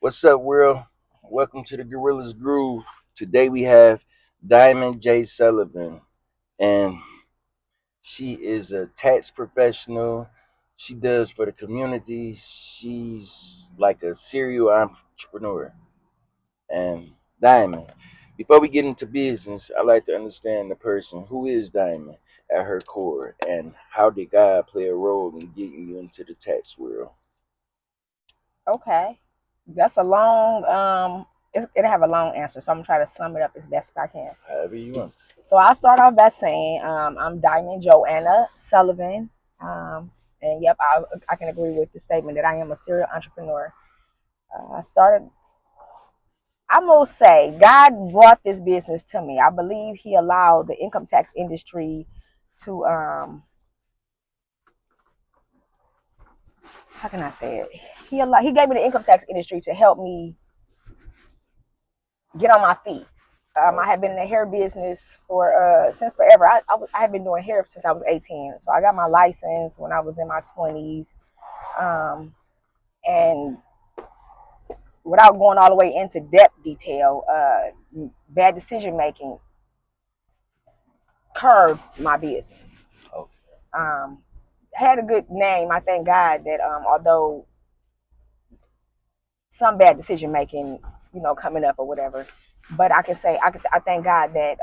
What's up, world? Welcome to the Gorilla's Groove. Today we have Diamond J. Sullivan, and she is a tax professional. She does for the community. She's like a serial entrepreneur. And Diamond, before we get into business, I like to understand the person. Who is Diamond at her core, and how did God play a role in getting you into the tax world? Okay, that's a long. It'll have a long answer, so I'm gonna try to sum it up as best as I can. However you want. So I'll start off by saying I'm Diamond Joanna Sullivan, and yep, I can agree with the statement that I am a serial entrepreneur. I started. I'm gonna say God brought this business to me. I believe He allowed the income tax industry to how can I say it? He gave me the income tax industry to help me get on my feet. I have been in the hair business for since forever. I have been doing hair since I was 18. So I got my license when I was in my 20s. Um, and without going all the way into depth detail, bad decision making curved my business. Okay. Had a good name. I thank God that although some bad decision making, coming up or whatever, but I can say I thank God that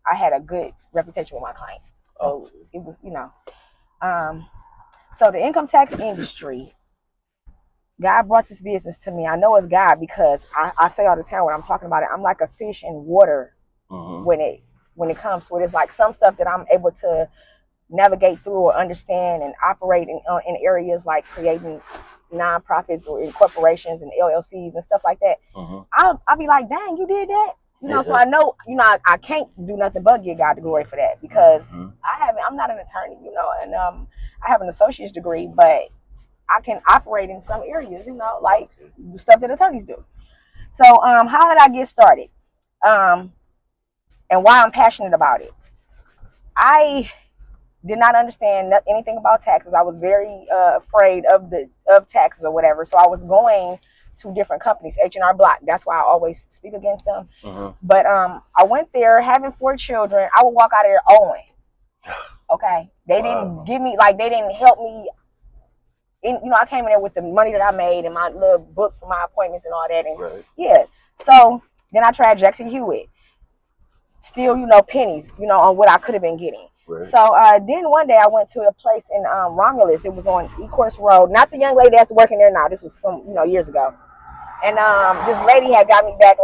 I had a good reputation with my clients. So it was, um, so the income tax industry, God brought this business to me. I know it's God because I say all the time when I'm talking about it, I'm like a fish in water when it comes to it. It's like some stuff that I'm able to navigate through or understand and operate in areas like creating nonprofits or in corporations and LLCs and stuff like that. I'll be like, dang, you did that. So I know, I can't do nothing but give God the glory for that because I'm not an attorney, and I have an associate's degree, but I can operate in some areas, like the stuff that attorneys do. So, how did I get started? Um, and why I'm passionate about it. I did not understand anything about taxes. I was very afraid of taxes or whatever. So I was going to different companies, H&R Block. That's why I always speak against them. But I went there having 4 children. I would walk out of there owing. Okay, they didn't give me they didn't help me. I came in there with the money that I made and my little book for my appointments and all that. And yeah, so then I tried Jackson Hewitt. Still, pennies, on what I could have been getting. So then one day I went to a place in Romulus. It was on Ecorse Road. Not the young lady that's working there now. This was some years ago. And this lady had got me back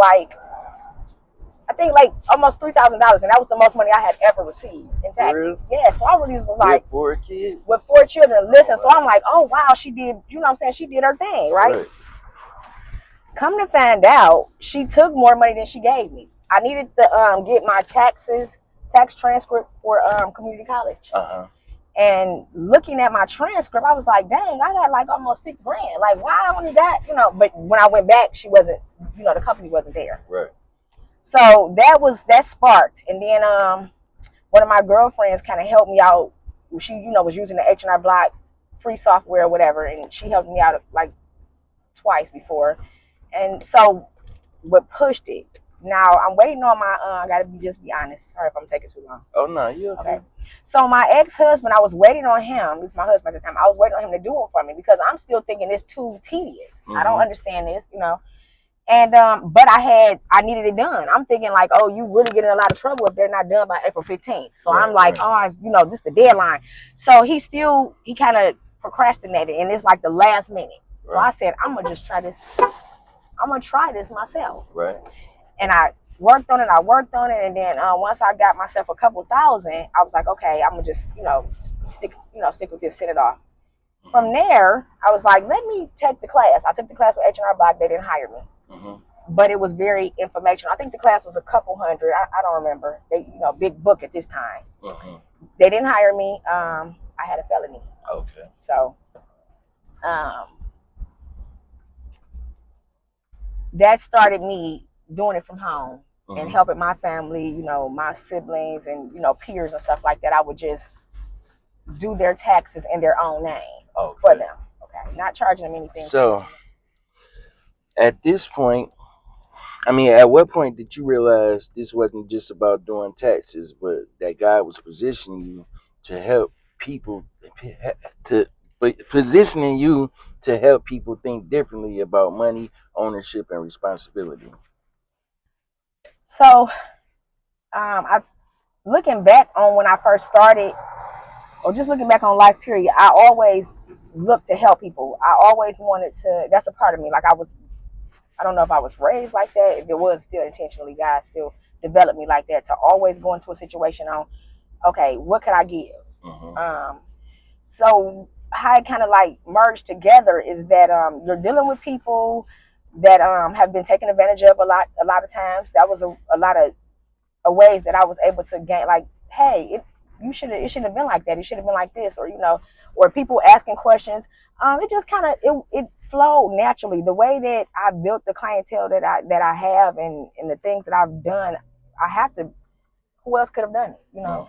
I think almost $3,000, and that was the most money I had ever received in taxes. Really? Yeah, so I really was like with 4 kids, with 4 children. Listen, so I'm like, oh wow, she did. You know what I'm saying? She did her thing, right? Come to find out, she took more money than she gave me. I needed to get my tax transcript for community college. And looking at my transcript, I was like, dang, I got almost $6 grand. Like, why only that? But when I went back, she wasn't, the company wasn't there. Right. So that sparked. And then one of my girlfriends kind of helped me out. She, was using the H&R Block free software or whatever. And she helped me out twice before. And so what pushed it. Now I'm waiting on my I gotta just be honest. Sorry if I'm taking too long. Oh no, you okay. So my ex-husband, I was waiting on him. This is my husband at the time. I was waiting on him to do it for me because I'm still thinking it's too tedious. I don't understand this, And but I needed it done. I'm thinking oh, you really get in a lot of trouble if they're not done by April 15th. So I'm like, oh, this is the deadline. So he kind of procrastinated, and it's the last minute. So I said, I'm gonna just try this. I'm gonna try this myself. Right. And I worked on it, and then once I got myself a couple thousand, I was like, okay, I'm gonna just, stick with this, send it off. From there, I was like, let me take the class. I took the class with H&R Block. They didn't hire me, but it was very informational. I think the class was a couple hundred. I don't remember. They, big book at this time. They didn't hire me. I had a felony. Okay. So, that started me doing it from home and helping my family, my siblings and, peers and stuff like that. I would just do their taxes in their own name for them. Okay. Not charging them anything. So at this point, I mean, at what point did you realize this wasn't just about doing taxes, but that God was positioning you to help people, to positioning you to help people think differently about money, ownership, and responsibility? So, I looking back on when I first started, or just looking back on life period, I always looked to help people. I always wanted to. That's a part of me. Like I don't know if I was raised like that. If it was still intentionally, God still developed me like that to always go into a situation on, okay, what could I give? Mm-hmm. So how it kind of like merged together is that you're dealing with people that have been taken advantage of a lot of times. That was a lot of ways that I was able to gain, like, hey, it should have been like that. It should have been like this, or or people asking questions. It just kind of it flowed naturally. The way that I built the clientele that I have, and the things that I've done, I have to. Who else could have done it?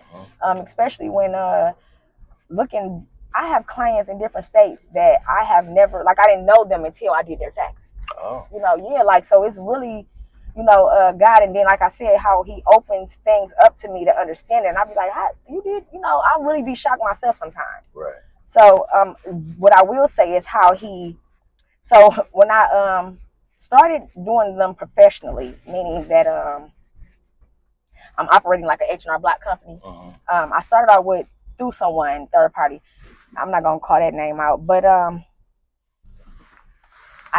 Especially when looking. I have clients in different states that I have never, like, I didn't know them until I did their taxes. Oh. Yeah, like, so it's really, God. And then, like I said, how he opens things up to me to understand it. And I'll be like, how you did, I really be shocked myself sometimes. Right. So, what I will say is so when I started doing them professionally, meaning that I'm operating like an H&R Block company. I started out through someone, third party. I'm not gonna call that name out, but I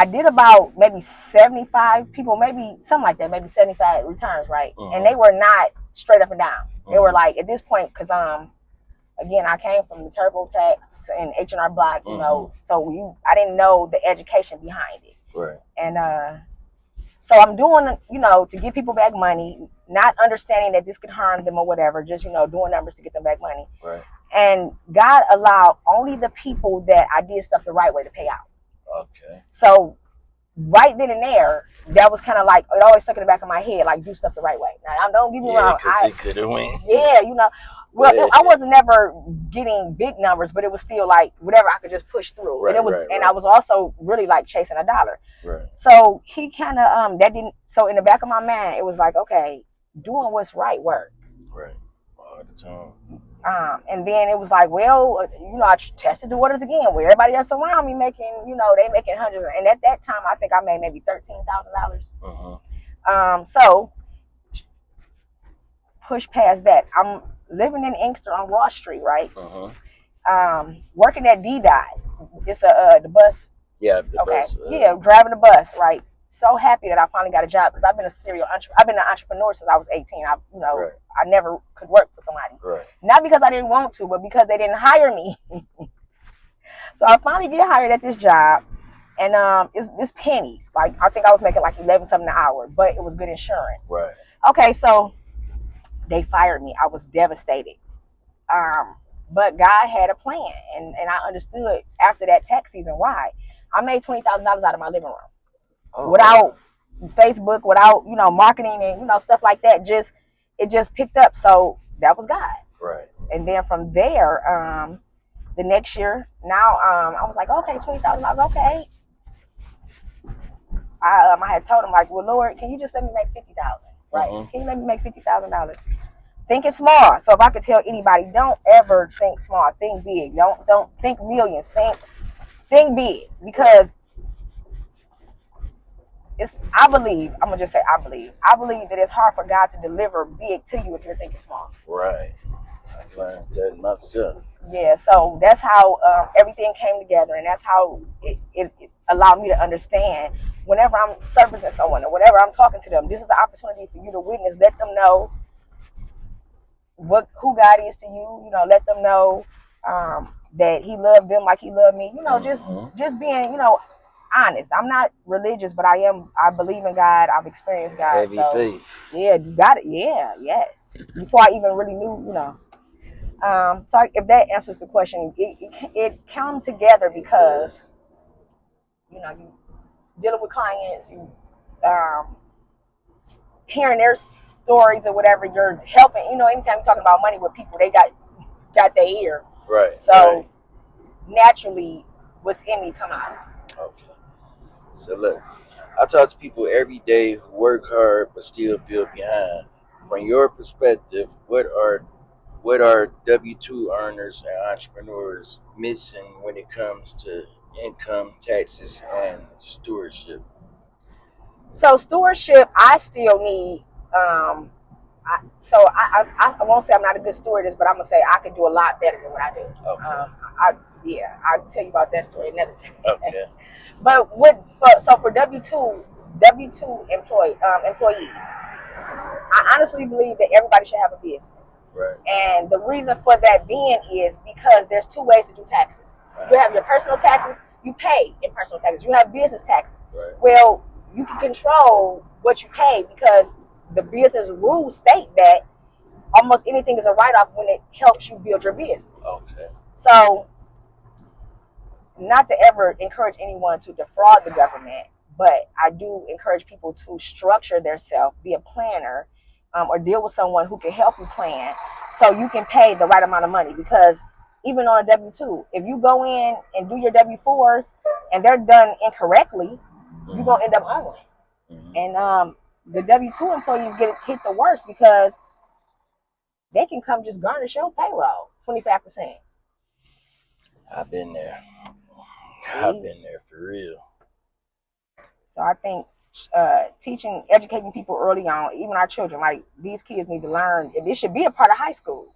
did about maybe 75 people, maybe something like that, maybe 75 returns, right? And they were not straight up and down. They were like, at this point, because again, I came from the TurboTax and H&R Block, so I didn't know the education behind it. Right. And so I'm doing, to get people back money, not understanding that this could harm them or whatever, just, doing numbers to get them back money. Right. And God allowed only the people that I did stuff the right way to pay out. Okay. So right then and there, that was kind of like, it always stuck in the back of my head, like, do stuff the right way. Now, don't get me wrong. Because could have went. Yeah, well, I wasn't never getting big numbers, but it was still like whatever I could just push through. Right, and it was, right. I was also really like chasing a dollar. Right. So he kind of that didn't. So in the back of my mind, it was like, okay, doing what's right work. Right. All the time. And then it was like, well, I tested the waters again, where everybody else around me making, they making hundreds, and at that time, I think I made maybe $13,000. So push past that. I'm living in Inkster on Wall Street, right? Working at D-Dot. It's the bus. Yeah, the bus. Yeah, driving the bus, right? So happy that I finally got a job, because I've been an entrepreneur since I was 18. Right. I never could work for somebody. Right. Not because I didn't want to, but because they didn't hire me. So I finally get hired at this job, and it's pennies. Like, I think I was making like 11 something an hour, but it was good insurance. Right. Okay, so they fired me. I was devastated. But God had a plan, and I understood after that tax season why. I made $20,000 out of my living room, without Facebook, without marketing and stuff like that. It just picked up. So that was God. Right. And then from there, the next year, now I was like, okay, $20,000, okay. I had told him, like, well, Lord, can you just let me make $50,000? Right? Can you let me make $50,000? Thinking small. So if I could tell anybody, don't ever think small. Think big. Don't think millions. Think big, because I believe that it's hard for God to deliver big to you if you're thinking small. Right. I learned that myself. Yeah, so that's how everything came together, and that's how it allowed me to understand, whenever I'm servicing someone or whenever I'm talking to them, this is the opportunity for you to witness. Let them know who God is to you. Let them know that He loved them like He loved me. Just being honest. I'm not religious, but I believe in God. I've experienced God. Heavy faith. Yeah, you got it. Yeah, yes. Before I even really knew, So if that answers the question, it come together because you dealing with clients, you hearing their stories or whatever, you're helping. Anytime you're talking about money with people, they got their ear. Right. So naturally, what's in me come out. Okay. So look, I talk to people every day who work hard but still feel behind. From your perspective, what are W-2 earners and entrepreneurs missing when it comes to income taxes and stewardship? So stewardship, I still need. I won't say I'm not a good stewardess, but I'm gonna say I could do a lot better than what I do. Okay. I'll tell you about that story another time. Okay. But for W two employees, I honestly believe that everybody should have a business. Right. And the reason for that being is because there's two ways to do taxes. You have your personal taxes, you pay in personal taxes. You have business taxes. Right. Well, you can control what you pay because the business rules state that almost anything is a write-off when it helps you build your business. Okay. So, not to ever encourage anyone to defraud the government, but I do encourage people to structure themselves, be a planner, or deal with someone who can help you plan so you can pay the right amount of money. Because even on a W-2, if you go in and do your W-4s and they're done incorrectly, you're going to end up owing. And the W-2 employees get hit the worst because they can come just garnish your payroll 25%. I've been there. I've been there for real. So I think teaching, educating people early on, even our children, like these kids need to learn, and this should be a part of high school.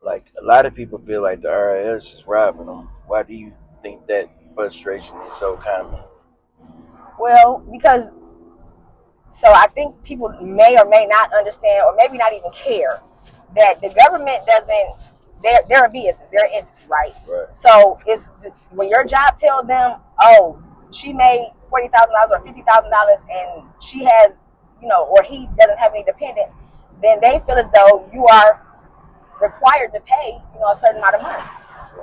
Like a lot of people feel like the IRS is robbing them. Why do you think that frustration is so common? Well, because so I think people may or may not understand, or maybe not even care, that the government doesn't. They're a business, they're an entity, right? Right. So when your job tells them, oh, she made $40,000 or $50,000, and she has, or he doesn't have any dependents, then they feel as though you are required to pay, a certain amount of money.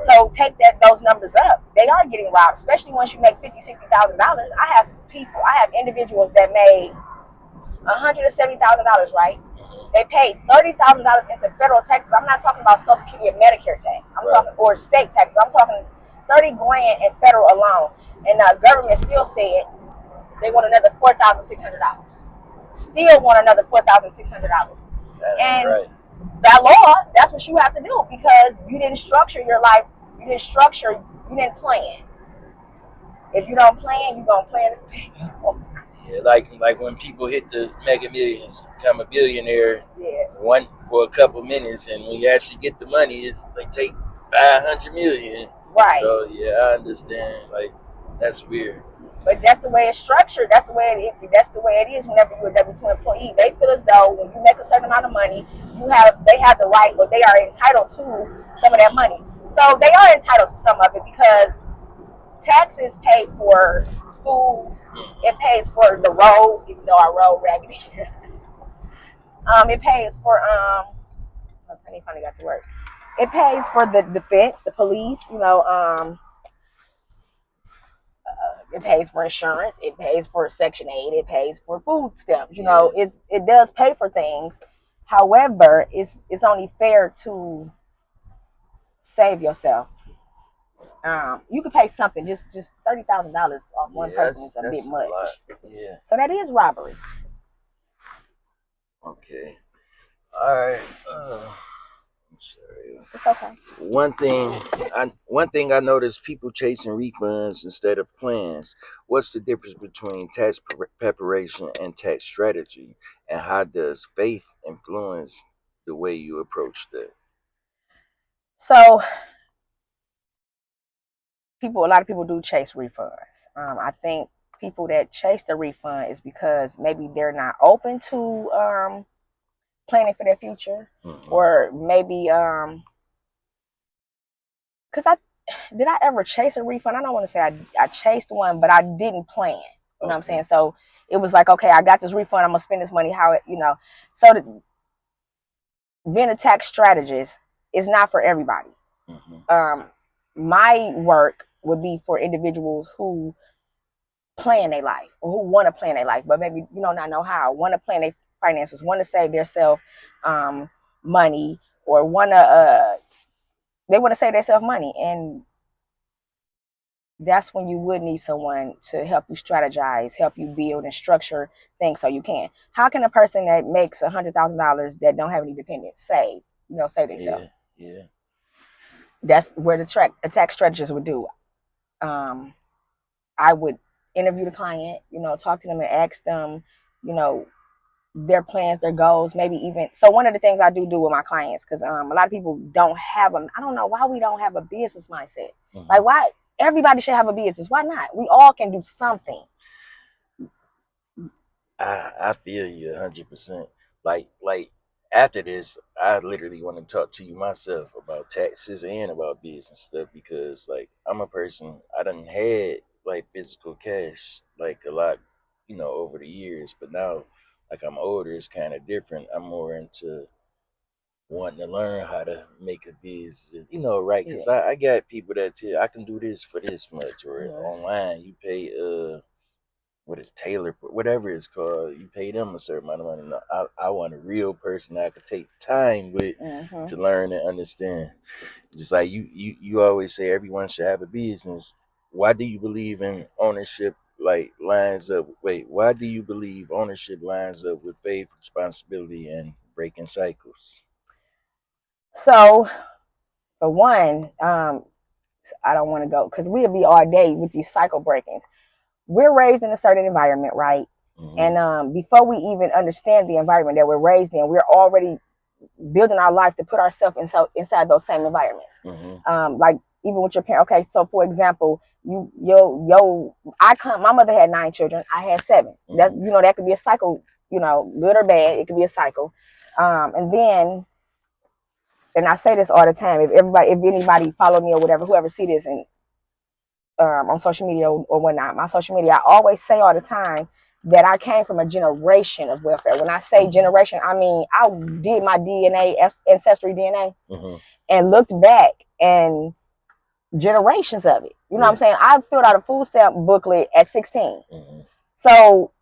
So take those numbers up. They are getting robbed, especially once you make $50,000, $60,000. I have individuals that made $170,000, right? They paid $30,000 into federal taxes. I'm not talking about Social Security and Medicare tax. I'm talking, or state taxes. I'm talking 30 grand in federal alone. And the government still said they want another $4,600. Still want another $4,600. And right. By law, that's what you have to do because you didn't structure your life. You didn't plan. If you don't plan, you're going to plan. Yeah, like when people hit the Mega Millions, become a billionaire, Yeah. one for a couple minutes, and when you actually get the money, it's they take 500 million. Right. So yeah, I understand. Like that's weird. But that's the way it's structured. That's the way it is. Whenever you're a W-2 employee, they feel as though when you make a certain amount of money, they have the right, or they are entitled to some of that money. So they are entitled to some of it because taxes pay for schools. It pays for the roads, even though our road raggedy. It pays for Tony finally got to work. It pays for the defense, the police. It pays for insurance. It pays for Section 8. It pays for food stamps. It does pay for things. However, it's only fair to save yourself. You could pay something, just $30,000 off one person is a bit much. Yeah. So that is robbery. Okay. All right. I'm sorry. It's okay. One thing I noticed: people chasing refunds instead of plans. What's the difference between tax preparation and tax strategy, and how does faith influence the way you approach that? So a lot of people do chase refunds. I think people that chase the refund is because maybe they're not open to planning for their future, or maybe because did I ever chase a refund? I don't want to say I chased one, but I didn't plan. You know what I'm saying? So it was like, okay, I got this refund. I'm gonna spend this money. So being a tax strategist is not for everybody. My work would be for individuals who plan their life, or who want to plan their life, but maybe not know how. Want to plan their finances, want to save themselves money, or they want to save themselves money, and that's when you would need someone to help you strategize, help you build and structure things so you can. How can a person that makes $100,000 that don't have any dependents save, save themselves? Yeah. That's where the attack strategist would do. Um, I would interview the client, talk to them and ask them, you know, their plans, their goals, maybe even. So one of the things I do with my clients, because a lot of people don't have them. I don't know why we don't have a business mindset. Like, why everybody should have a business? Why not? We all can do something. I feel you 100%. Like after this, I literally want to talk to you myself about taxes and about business stuff because like I'm a person I done had like physical cash like a lot, over the years, but now like I'm older, it's kind of different. I'm more into wanting to learn how to make a business, right? Because Yeah. I got people that tell I can do this for this much, or Mhm. online you pay what is Taylor, whatever it's called, you pay them a certain amount of money. No, I want a real person that I could take time with to learn and understand. Just like you always say everyone should have a business. Why do you believe in ownership like lines up why do you believe ownership lines up with faith, responsibility and breaking cycles? So for one, I don't want to go because we'll be all day with these cycle breakings. We're raised in a certain environment, right? And before we even understand the environment that we're raised in, we're already building our life to put ourselves inside those same environments. Like even with your parents. Okay, so for example, my mother had 9 children. I had 7. That that could be a cycle. Good or bad, it could be a cycle. And I say this all the time. If anybody follow me or whatever, whoever see this and on social media or whatnot, my social media, I always say all the time that I came from a generation of welfare. When I say generation, I mean I did my DNA, ancestry DNA, and looked back and generations of it. You know what I'm saying? I filled out a food stamp booklet at 16. So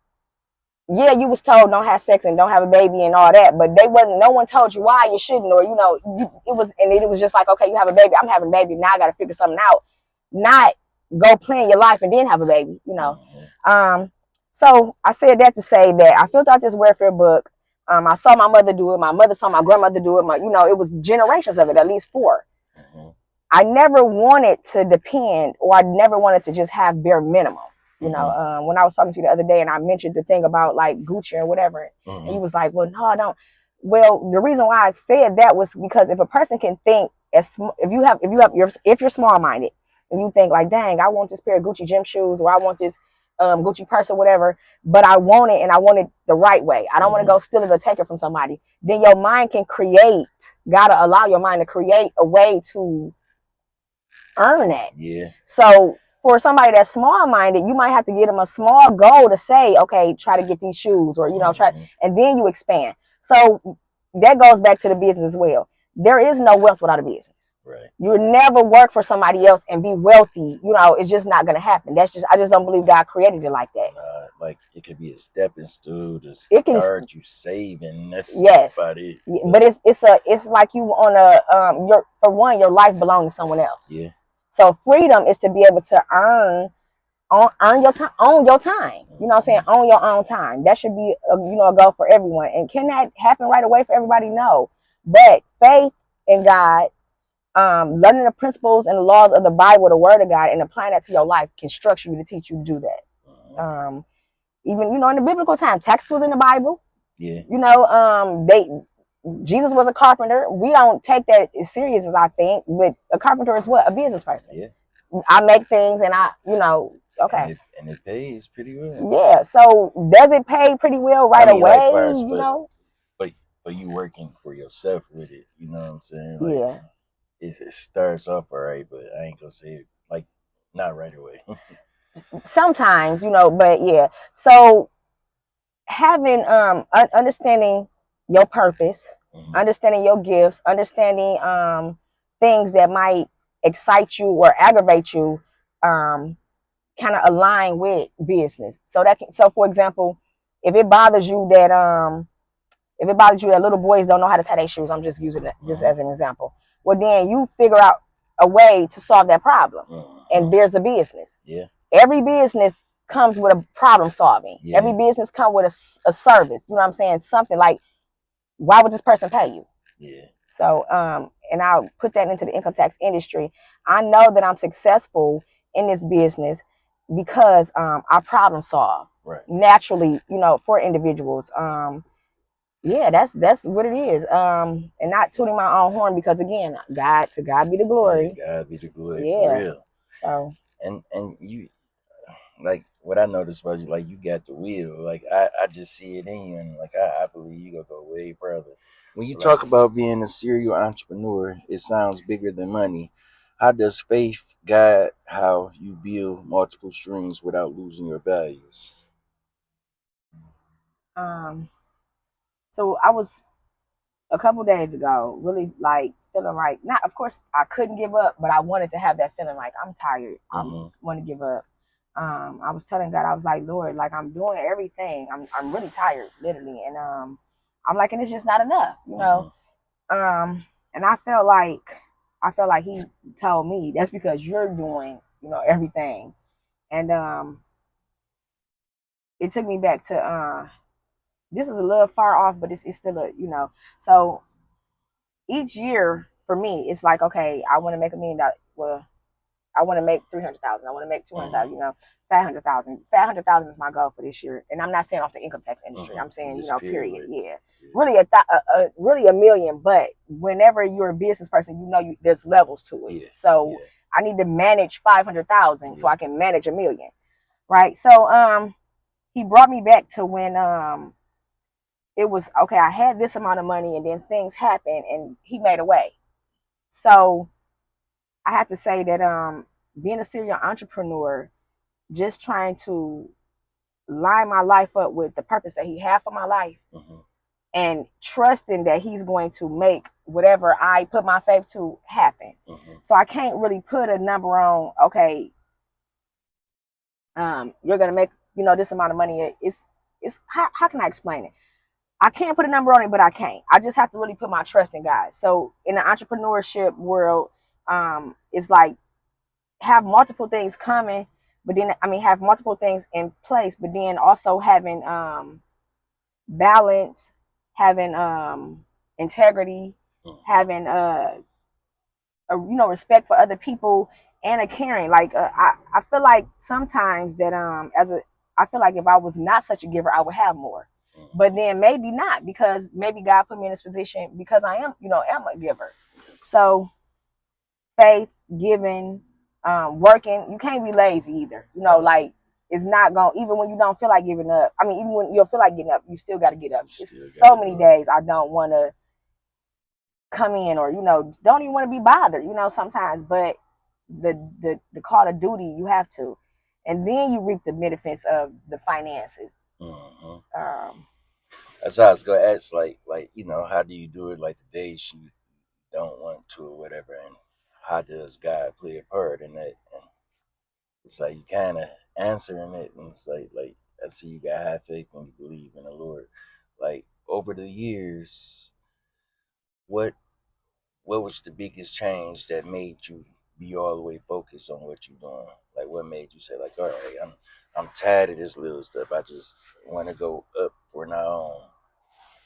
yeah, you was told don't have sex and don't have a baby and all that, but no one told you why you shouldn't, or it was just like, okay, you have a baby, I'm having a baby, now I got to figure something out, not go plan your life and then have a baby. So I said that to say that I filled out this welfare book. I saw my mother do it, my mother saw my grandmother do it, it was generations of it, at least 4. I never wanted to depend, or I never wanted to just have bare minimum. When I was talking to you the other day and I mentioned the thing about like Gucci or whatever, and he was like, well, no, I don't. Well, the reason why I said that was because if a person can think if you're small minded and you think like, dang, I want this pair of Gucci gym shoes, or I want this Gucci purse or whatever, but I want it and I want it the right way. I don't want to go steal it or take it from somebody. Then your mind can gotta allow your mind to create a way to earn that. Yeah. So for somebody that's small minded, you might have to give them a small goal to say, okay, try to get these shoes, or try, and then you expand. So that goes back to the business as well. There is no wealth without a business. Right. You would never work for somebody else and be wealthy. It's just not gonna happen. I just don't believe God created it like that. Like it could be a stepping stool to start you saving. That's about it. But it's like you on for one, your life belongs to someone else. Yeah. So freedom is to be able to earn your time, own your time. You know what I'm saying? Own your own time. That should be a goal for everyone. And can that happen right away for everybody? No. But faith in God, learning the principles and the laws of the Bible, the Word of God, and applying that to your life can structure you to teach you to do that. Even in the biblical time, tax was in the Bible. Yeah. Jesus was a carpenter. We don't take that as serious as I think, but a carpenter is what? A business person. Yeah. I make things and okay. And it pays pretty well. Yeah. So does it pay pretty well right away? But you working for yourself with it. You know what I'm saying? Like, yeah. It starts off all right, but I ain't gonna say it like not right away. Sometimes, but yeah. So having understanding your purpose, understanding your gifts, understanding things that might excite you or aggravate you, kind of align with business. So for example, if it bothers you that little boys don't know how to tie their shoes, I'm just using it just as an example. Well, then you figure out a way to solve that problem. and there's a business. Yeah. Every business comes with a problem solving. Yeah. Every business comes with a service. You know what I'm saying? Something like, why would this person pay you? Yeah. So, and I'll put that into the income tax industry. I know that I'm successful in this business because I problem solve naturally, for individuals. Yeah, that's what it is. And not tooting my own horn because again, to God be the glory. Yeah, God be the glory, Yeah. for real. So. And you, like, what I noticed was, like, you got the will. Like, I just see it in you, and like I believe you gonna go way further. When you talk about being a serial entrepreneur, it sounds bigger than money. How does faith guide how you build multiple streams without losing your values? So I was a couple days ago really like feeling like, not, of course I couldn't give up, but I wanted to have that feeling like I'm tired. I want to give up. I was telling God, I was like, Lord, like I'm doing everything. I'm really tired, literally, and I'm like, and it's just not enough, you know. And I felt like He told me that's because you're doing, everything, and it took me back to this is a little far off, but it's still a. So each year for me, it's like, okay, I want to make $1 million. Well, I want to make 300,000. I want to make 200,000. 500,000. 500,000 is my goal for this year, and I'm not saying off the income tax industry. I'm saying, period. Yeah, really really $1 million. But whenever you're a business person, there's levels to it. Yeah. So I need to manage 500,000 so I can manage $1 million, right? So he brought me back to when it was okay. I had this amount of money, and then things happened, and he made a way. So I have to say that being a serial entrepreneur, just trying to line my life up with the purpose that He had for my life, and trusting that He's going to make whatever I put my faith to happen. So I can't really put a number on, okay, you're gonna make this amount of money. It's how can I explain it? I can't put a number on it, but I can't. I just have to really put my trust in God. So in the entrepreneurship world, it's like have multiple things coming, but then have multiple things in place, but then also having balance, having integrity, having respect for other people, and a caring. Like I feel like sometimes that I feel like if I was not such a giver, I would have more. But then maybe not, because maybe God put me in this position because I am a giver. So faith, giving, working, you can't be lazy either. Like it's not going, even when you don't feel like giving up. I mean, even when you don't feel like getting up, you still got to get up. It's so many days I don't want to come in, or don't even want to be bothered, sometimes. But the call of duty, you have to, and then you reap the benefits of the finances. That's how I was gonna ask, like how do you do it, like the days you don't want to or whatever, and how does God play a part in that? And it's like you kind of answering it, and it's like I see you got high faith and you believe in the Lord. Like over the years, what was the biggest change that made you be all the way focused on what you're doing? Like what made you say, like, all right, I'm tired of this little stuff. I just want to go up for now on.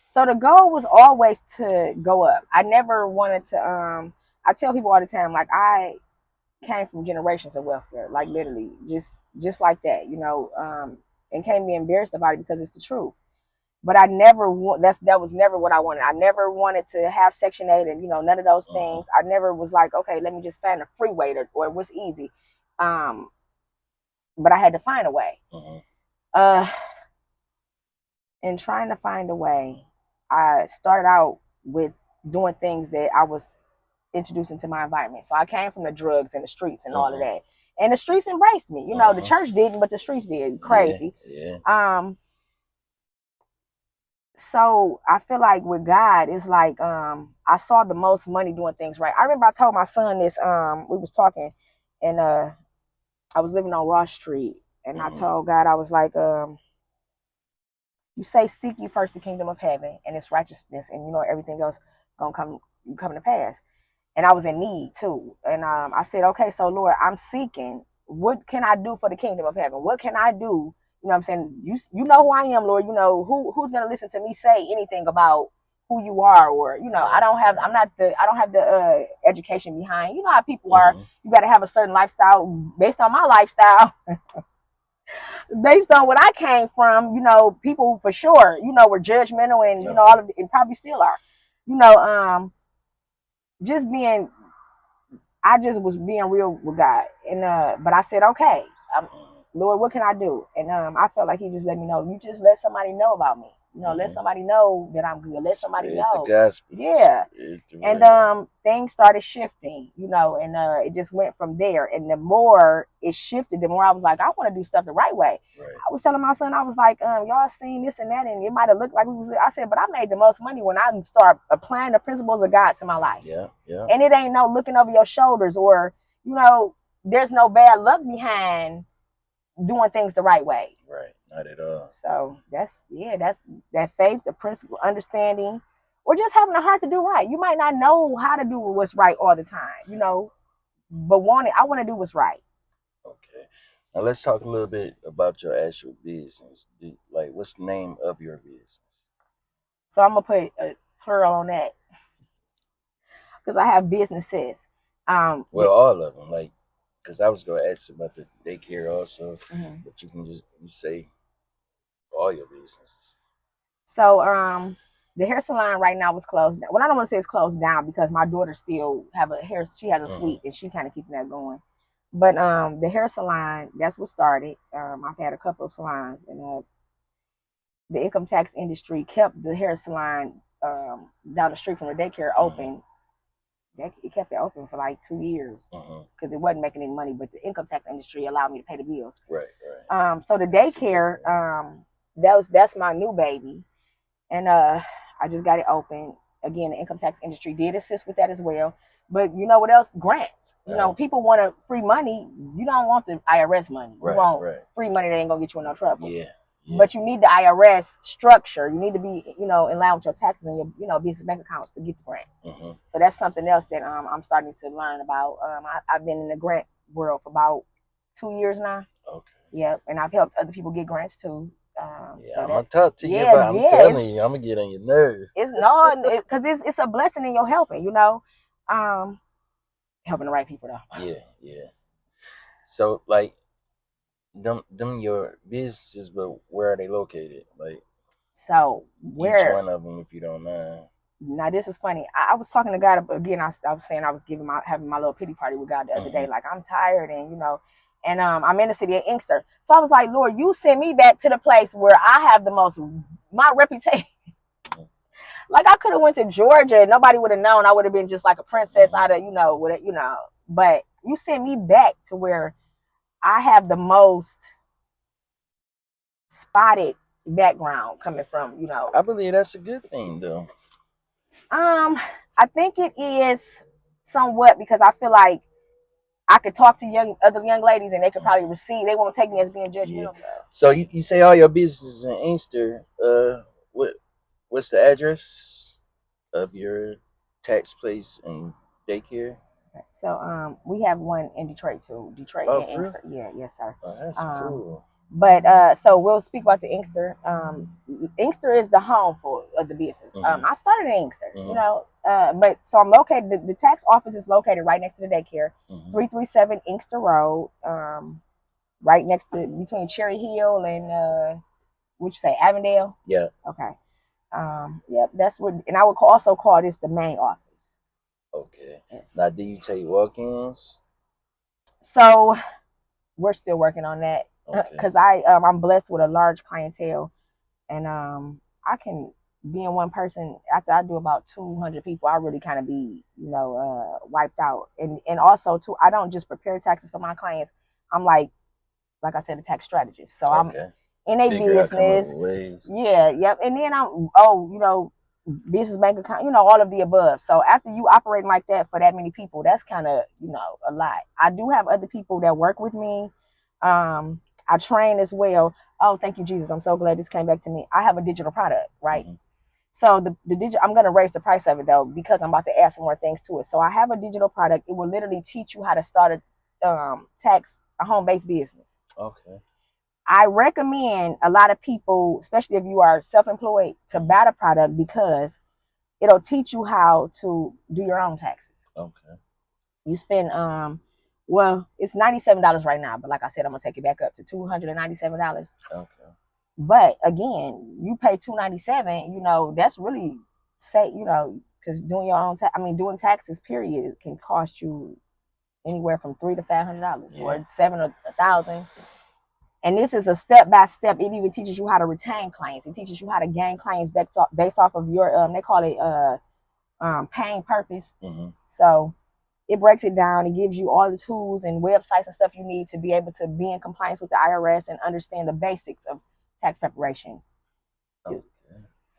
So the goal was always to go up. I never wanted to. I tell people all the time, like I came from generations of welfare, like literally, just like that, and can't be embarrassed about it because it's the truth. But I never that was never what I wanted. I never wanted to have Section 8 and none of those things. I never was like, okay, let me just find a freeway or it was easy. But I had to find a way. In trying to find a way, I started out with doing things that I was introducing to my environment. So I came from the drugs and the streets and all of that. And the streets embraced me. The church didn't, but the streets did. Crazy. Yeah. So I feel like with God, it's like I saw the most money doing things right. I remember I told my son this, we was talking, and I was living on Ross Street, and I told God, I was like, you say seek ye first the kingdom of heaven and its righteousness, and everything else gonna come to pass. and I was in need too. And I said, okay, so Lord, I'm seeking. What can I do for the kingdom of heaven? What can I do? You know what I'm saying? You know who I am, Lord. You know who's gonna listen to me say anything about who you are, or I don't have the education behind. You know how people are. You got to have a certain lifestyle based on my lifestyle, based on what I came from. People for sure, were judgmental, and all of it, and probably still are. Just being I just was being real with God, and but I said, okay, Lord, what can I do? And I felt like He just let me know. You just let somebody know about me. Let somebody know that I'm good. Let somebody know. Yeah. And things started shifting, and it just went from there. And the more it shifted, the more I was like, I want to do stuff the right way. I was telling my son, I was like, y'all seen this and that, and it might have looked like we was. I said, but I made the most money when I start applying the principles of God to my life. Yeah. And it ain't no looking over your shoulders, or there's no bad luck behind doing things the right way. Right, not at all. So that's that faith, the principle, understanding, or just having a heart to do right. You might not know how to do what's right all the time, but I want to do what's right. Okay. Now let's talk a little bit about your actual business. What's the name of your business? So I'm gonna put a plural on that because I have businesses. Well, all of them, because I was gonna ask about the daycare also, but you can just say all your businesses. So the hair salon right now was closed down. Well, I don't want to say it's closed down because my daughter still she has a suite and she kind of keeping that going. But the hair salon, that's what started. I've had a couple of salons, and the income tax industry kept the hair salon down the street from the daycare open. It kept it open for like 2 years because it wasn't making any money, but the income tax industry allowed me to pay the bills. Right. So the daycare, that's my new baby, and I just got it open. Again, the income tax industry did assist with that as well. But you know what else? Grants. People want free money. You don't want the IRS money. You want free money that ain't gonna get you in no trouble. Yeah. But you need the IRS structure. You need to be, in line with your taxes and your business bank accounts to get the grants. So that's something else that I'm starting to learn about. I've been in the grant world for about 2 years now. Okay. Yep, and I've helped other people get grants too. I'm gonna talk to you about. I'm telling you, I'm gonna get on your nerves. Because it's a blessing in your helping. Helping the right people though. Yeah. So them your businesses, but where are they located? So each one of them, if you don't mind. Now this is funny. I was talking to God again. I was saying I was having my little pity party with God the other day. Like, I'm tired, and I'm in the city of Inkster. So I was like, Lord, you send me back to the place where I have my reputation. Like, I could have went to Georgia and nobody would have known. I would have been just like a princess out of But you sent me back to where I have the most spotted background coming from. I believe that's a good thing, though. I think it is somewhat because I feel like I could talk to other young ladies and they could probably receive. They won't take me as being judgmental. Yeah. So you say all your businesses in Inkster. What's the address of your tax place and daycare? So we have one in Detroit too. Detroit and Inkster. Yeah, yes, sir. Oh, that's cool. But so we'll speak about the Inkster. Inkster is the home of the business. I started in Inkster, but so I'm located. The tax office is located right next to the daycare, 337 Inkster Road, right next to between Cherry Hill and what'd you say, Avondale? Yeah. Okay. Yep. That's what, and I would also call this the main office. Okay. Yes. Now, do you take walk-ins? So we're still working on that. Because I'm blessed with a large clientele, and I can be in one person after I do about 200 people. I really kind of be wiped out, and also too, I don't just prepare taxes for my clients. I'm like I said, a tax strategist. So I'm in a business. Yeah, yep. And then I'm business bank account, all of the above. So after you operating like that for that many people, that's kind of a lot. I do have other people that work with me. I train as well. Oh, thank you, Jesus. I'm so glad this came back to me. I have a digital product, right? So the digital, I'm going to raise the price of it though, because I'm about to add some more things to it. So I have a digital product. It will literally teach you how to start a home-based business. Okay. I recommend a lot of people, especially if you are self-employed, to buy the product because it'll teach you how to do your own taxes. Okay. You spend well, it's $97 right now, but like I said, I'm gonna take it back up to $297. Okay. But again, you pay $297. That's really say because doing your own doing taxes period can cost you anywhere from $300 to $500 or $700 or $1,000. And this is a step by step. It even teaches you how to retain clients. It teaches you how to gain clients based off of your they call it paying purpose. Mm-hmm. So it breaks it down. It gives you all the tools and websites and stuff you need to be able to be in compliance with the IRS and understand the basics of tax preparation. Okay.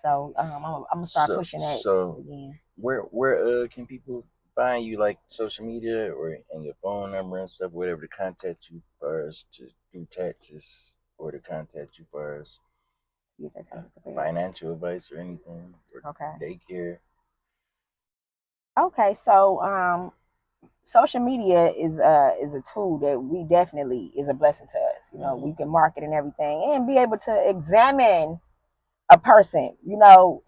So I'm gonna start pushing that again. Where can people find you, like social media or and your phone number and stuff, whatever, to contact you first to do taxes or to contact you first? Financial advice or anything? Or okay. Daycare. Okay, so social media is a tool that we definitely is a blessing to us. We can market and everything and be able to examine a person.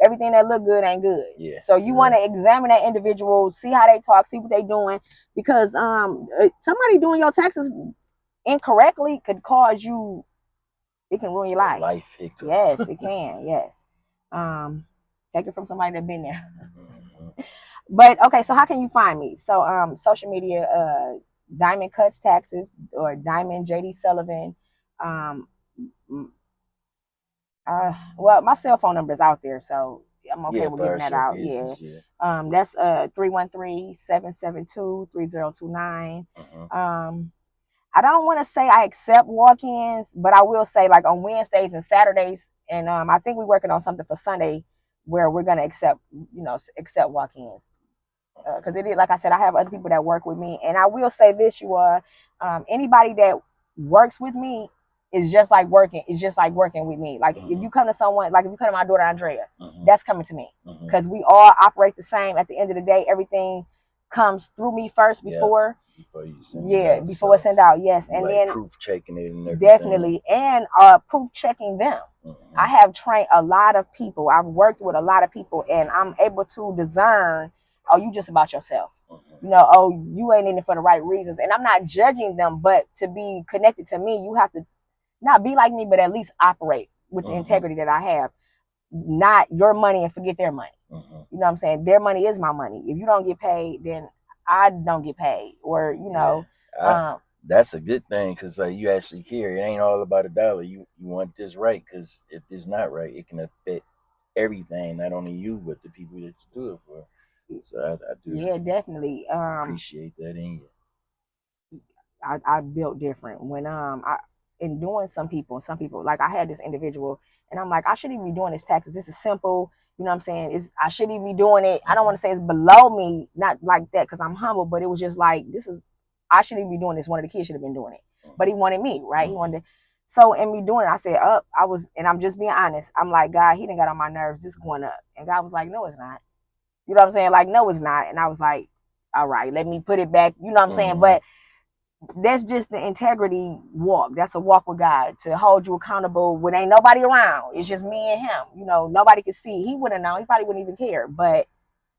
Everything that look good ain't good. Yeah. So you want to examine that individual, see how they talk, see what they doing, because somebody doing your taxes incorrectly could cause you. It can ruin your life. Life hiccup. Yes, it can. Yes. Take it from somebody that been there. But okay, so how can you find me? So social media, Diamond Cuts Taxes or Diamond JD Sullivan. Well, my cell phone number is out there, so I'm okay with giving that out. Business, That's 313-772-3029. I don't want to say I accept walk-ins, but I will say like on Wednesdays and Saturdays, and I think we're working on something for Sunday where we're gonna accept walk-ins. Because it is, like I said, I have other people that work with me, and I will say this: anybody that works with me is just like working. It's just like working with me. Like if you come to someone, like if you come to my daughter Andrea, that's coming to me because we all operate the same. At the end of the day, everything comes through me first before you send it out. Before I send out, yes, and then proof checking it and everything. Definitely, and proof checking them. I have trained a lot of people. I've worked with a lot of people, and I'm able to discern. Oh, you just about yourself. Oh, you ain't in it for the right reasons. And I'm not judging them, but to be connected to me, you have to not be like me, but at least operate with the integrity that I have. Not your money and forget their money. You know what I'm saying? Their money is my money. If you don't get paid, then I don't get paid. Or, that's a good thing because you actually care. It ain't all about a dollar. You want this right because if it's not right, it can affect everything, not only you, but the people that you do it for. So I do. Yeah, definitely. Appreciate that in you. I built different when in doing some people like I had this individual and I'm like I shouldn't even be doing this taxes. This is simple. You know what I'm saying? I shouldn't even be doing it. I don't want to say it's below me, not like that because I'm humble, but it was just like I shouldn't even be doing this. One of the kids should have been doing it, but he wanted me, right? He wanted. So in me doing it, I said, and I'm just being honest. I'm like, God, he done got on my nerves. This is going up, and God was like, no, it's not. You know what I'm saying? Like, no, it's not. And I was like, all right, let me put it back. You know what I'm saying? But that's just the integrity walk. That's a walk with God to hold you accountable when ain't nobody around. It's just me and him. Nobody can see. He wouldn't know. He probably wouldn't even care. But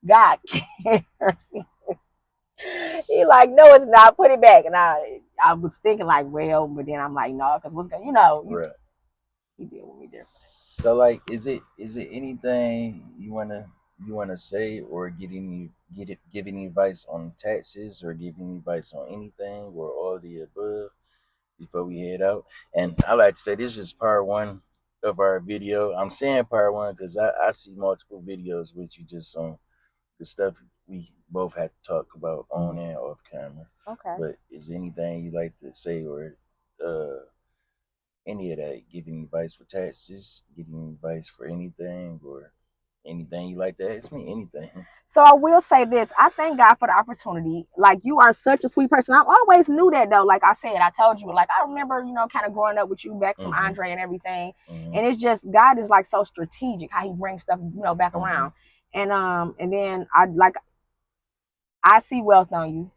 God cares. He like, no, it's not. Put it back. And I was thinking like, well, but then I'm like, no, because what's going, right. He deal with me different. So like, is it anything you wanna say or giving advice on taxes or giving advice on anything or all the above before we head out? And I like to say this is part one of our video. I'm saying part one because I see multiple videos with you just on the stuff we both had to talk about on and off camera. Okay. But is anything you like to say or any of that, giving advice for taxes, giving advice for anything, or Anything you like to ask me? Anything. So I will say this. I thank God for the opportunity. Like, you are such a sweet person. I always knew that, though. Like I said, I told you. Like, I remember, kind of growing up with you back from Andre and everything. And it's just, God is like so strategic how he brings stuff, back around. And then I see wealth on you,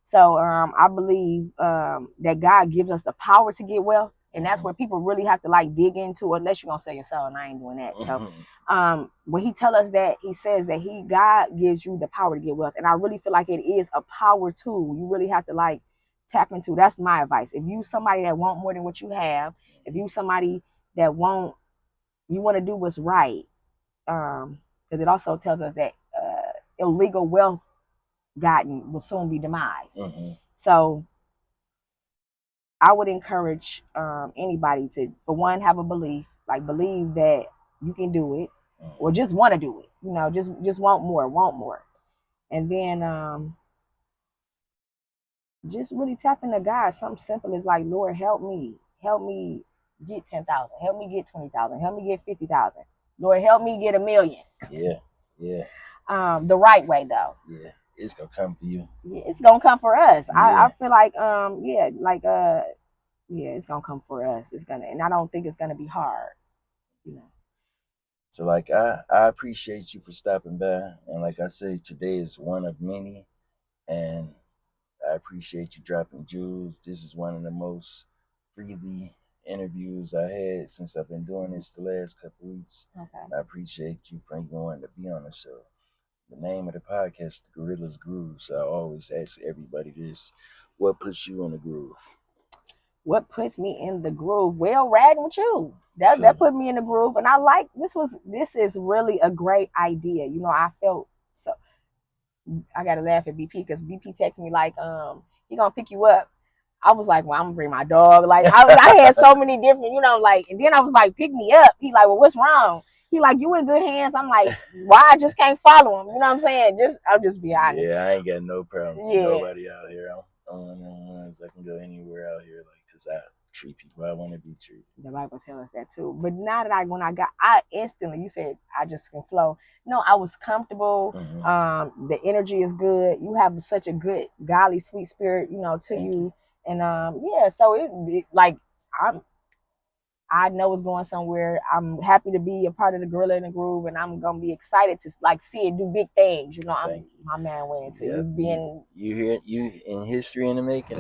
So I believe that God gives us the power to get wealth. And that's where people really have to like dig into, unless you're gonna sell your soul, and I ain't doing that. So when he tell us that, he says that God gives you the power to get wealth. And I really feel like it is a power tool. You really have to like tap into. That's my advice. If you somebody that want more than what you have, if you somebody that you want to do what's right, because it also tells us that illegal wealth gotten will soon be demised. So I would encourage anybody to, for one, have a belief, like believe that you can do it, or just want to do it. Just want more, and then just really tap into God. Something simple is like, Lord, help me get 10,000, help me get 20,000, help me get 50,000. Lord, help me get 1,000,000. Yeah. The right way though. Yeah. It's gonna come for you. Yeah, it's gonna come for us. Yeah. I feel like it's gonna come for us. And I don't think it's gonna be hard. So like I appreciate you for stopping by, and like I said, today is one of many, and I appreciate you dropping jewels. This is one of the most freely interviews I had since I've been doing this the last couple weeks. Okay. I appreciate you for even wanting to be on the show. The name of the podcast is Gorilla's Groove. So I always ask everybody this: what puts you in the groove? What puts me in the groove? Well, riding with you. That put me in the groove. And I like this is really a great idea. I felt so, I gotta laugh at BP because BP texted me like, he gonna pick you up. I was like, well, I'm gonna bring my dog. Like I had so many different, and then I was like, pick me up. He like, well, what's wrong? He like, you in good hands. I'm like, why I just can't follow him? You know what I'm saying? I'll just be honest. Yeah, I ain't got no problems with nobody out here. I'm one of them ones that can go anywhere out here, like, cause I treat people I want to be treated. The Bible tells us that too. But now that I instantly, you said I just can flow. No, I was comfortable. The energy is good. You have such a good, godly, sweet spirit, to you. And so it like I know it's going somewhere. I'm happy to be a part of the Gorilla in the Groove, and I'm gonna be excited to like see it do big things. My man went into you being you in history in the making.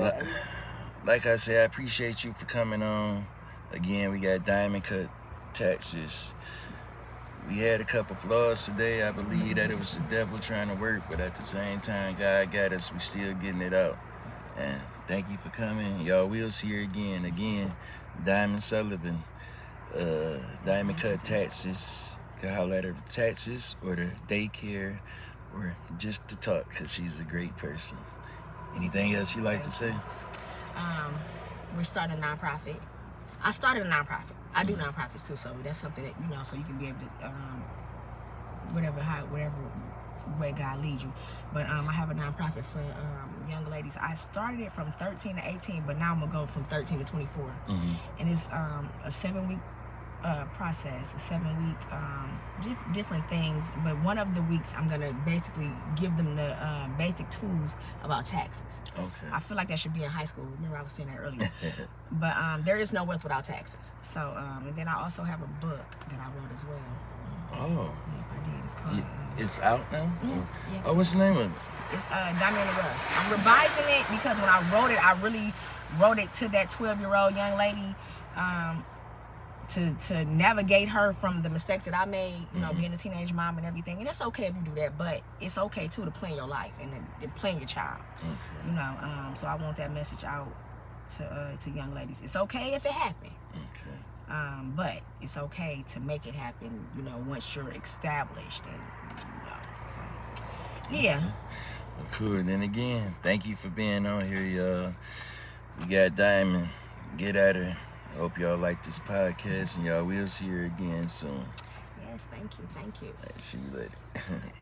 Like I said, I appreciate you for coming on. Again, we got Diamond Cut Taxes. We had a couple flaws today. I believe that it was the devil trying to work, but at the same time, God got us. We still getting it out. And thank you for coming. Y'all will see her again. Again, Diamond Sullivan. Diamond Cut Taxes. Can holler at her for taxes or the daycare or just to talk, because she's a great person. Anything else you like to say? We're starting a nonprofit. I started a nonprofit. I do nonprofits too, so that's something that so you can be able to whatever way God leads you. But I have a nonprofit for young ladies. I started it from 13 to 18, but now I'm gonna go from 13 to 24, and it's a 7-week process, a 7-week different things. But one of the weeks I'm gonna basically give them the basic tools about taxes. Okay. I feel like that should be in high school. Remember I was saying that earlier. But there is no wealth without taxes. So and then I also have a book that I wrote as well. Oh. Yeah, I did. It's called. It's out now. Yeah. Oh, what's the name of it? It's Diamond in the Rough. I'm revising it because when I wrote it, I really wrote it to that 12-year-old young lady. To navigate her from the mistakes that I made, being a teenage mom and everything. And it's okay if you do that, but it's okay too to plan your life and plan your child. Okay. So I want that message out to young ladies. It's okay if it happened. Okay. But it's okay to make it happen, once you're established and so yeah. Well, cool. Then again, thank you for being on here, y'all. We got Diamond. Get at her. I hope y'all like this podcast, and y'all will see her again soon. Yes, thank you. All right, see you later.